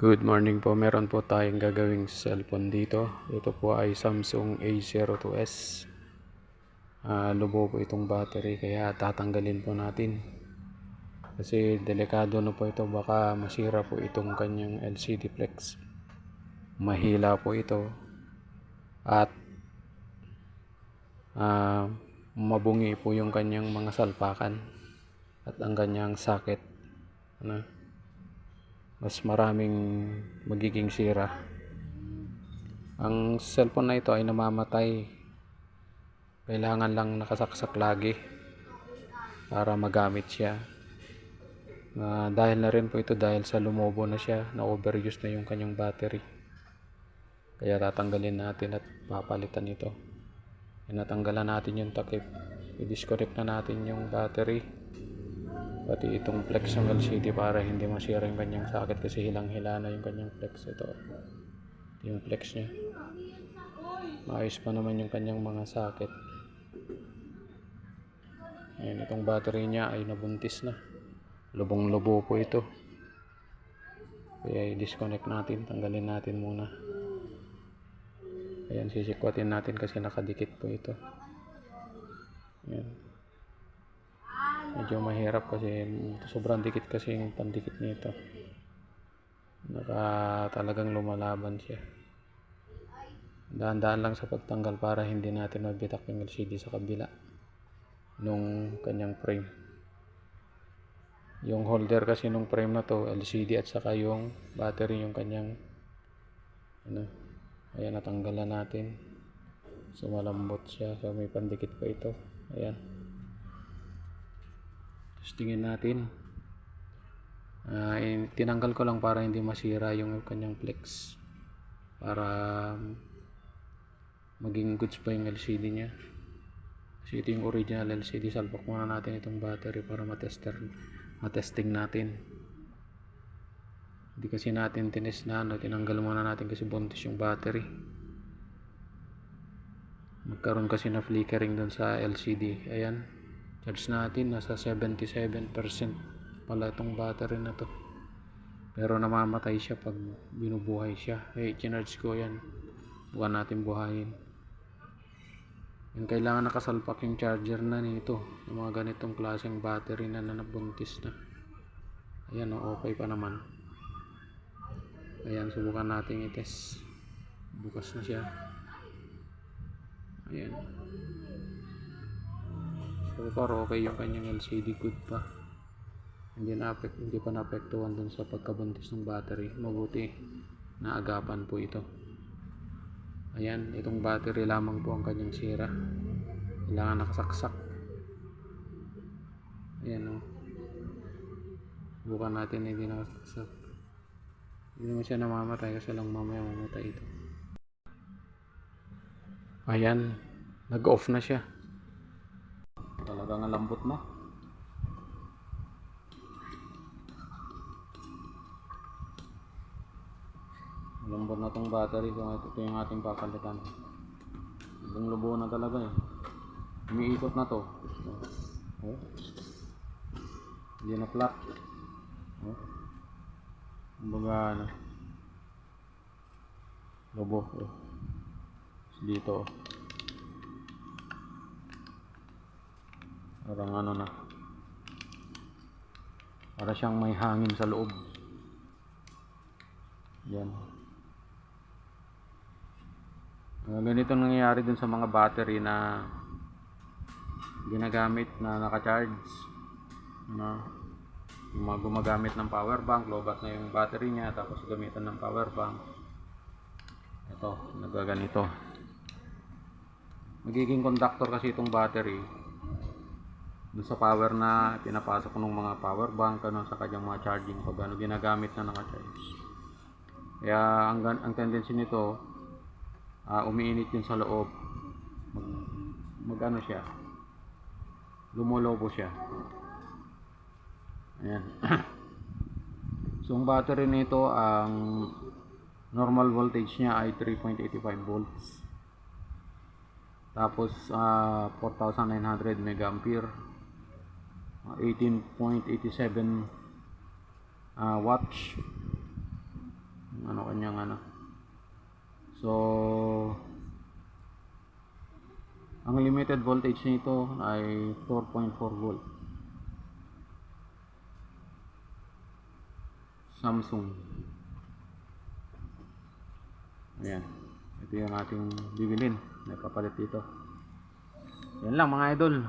Good morning po. Meron po tayong gagawing cellphone dito. Ito po ay Samsung A02s. Lubo po itong battery kaya tatanggalin po natin. Kasi delikado na po ito. Baka masira po itong kanyang LCD flex. Mahila po ito. At mabungi po yung kanyang mga salpakan. At ang kanyang socket. Mas maraming magiging sira. Ang cellphone na ito ay namamatay. Kailangan lang nakasaksak lagi para magamit siya. Dahil na rin po ito dahil sa lumobo na siya, na overuse na yung kanyang battery. Kaya tatanggalin natin at papalitan ito. Natanggalan natin yung takip. I-disconnect na natin yung battery. Pati itong flex ng LCD para hindi masira yung kanyang socket kasi hilang-hila na yung kanyang flex. Ito yung flex nya. Maayos pa naman yung kanyang mga socket. Ayan, itong battery nya ay nabuntis na. Lubong-lubo po ito. Kaya i-disconnect natin. Tanggalin natin muna. Ayan, sisikwatin natin kasi nakadikit po ito. Ayan. Medyo mahirap kasi sobrang dikit kasi yung pandikit nito. Talagang lumalaban siya. Dahan-dahan lang sa pagtanggal para hindi natin mabitak yung LCD sa kabila nung kanyang frame. Yung holder kasi nung frame na to, LCD at saka yung battery yung kanyang ayan, natanggalan natin. So malambot siya, so may pandikit pa ito. Ayan. Tapos tingin natin. Tinanggal ko lang para hindi masira yung kanyang flex. Para maging goods pa yung LCD nya. Kasi ito yung original LCD. Salpak muna natin itong battery para matesting natin. Hindi kasi natin tinest na tinanggal muna natin kasi buntis yung battery. Magkaroon kasi na flickering dun sa LCD. Ayan, charge natin nasa 77% pala itong battery na to, pero namamatay siya pag binubuhay siya. Chinarge ko yan, bukan natin buhayin. Yung kailangan nakasalpak yung charger na nito, yung mga ganitong klaseng battery na nabuntis na. Ayan, okay pa naman. Ayan, subukan natin i-test. Bukas na siya. Ayan, so far okay yung kanyang LCD, good pa. Hindi pa naapektuhan dun sa pagkabuntis ng battery. Mabuti naagapan po ito. Ayan, itong battery lamang po ang kanyang sira. Kailangan nakasaksak. Ayan, bukan natin hindi nakasaksak. Hindi naman siya namamatay kasi lang mamaya mamatay ito. Ayan, nag-off na siya. Talagang lambot na. Lambot na tong battery, so ito yung ating papalitan. Lubo na talaga eh. Umiikot na to. Hindi na flat. Kumbaga lobo. Dito. Parang na. Para siyang may hangin sa loob. Yan. Ganito nangyayari dun sa mga battery na ginagamit na naka-charge. Yung mga gumagamit ng power bank, lobat na yung battery niya, tapos gamitan ng power bank. Ito, nagaganito. Magiging conductor kasi itong battery dun sa power na pinapasok ng mga power bank, sa kanyang mga charging pag ginagamit na naka-charge. Kaya ang tendency nito, umiinit yun sa loob, siya, lumulobo siya. Ayan. So ang battery nito, ang normal voltage niya ay 3.85 volts. Tapos 4,900 mega ampere, 18.87 watts. ano kanyang ano. So ang limited voltage nito ay 4.4 volt. Samsung. Ayan. Ito yung ating bibilin. May papalit dito. Yan lang mga idol.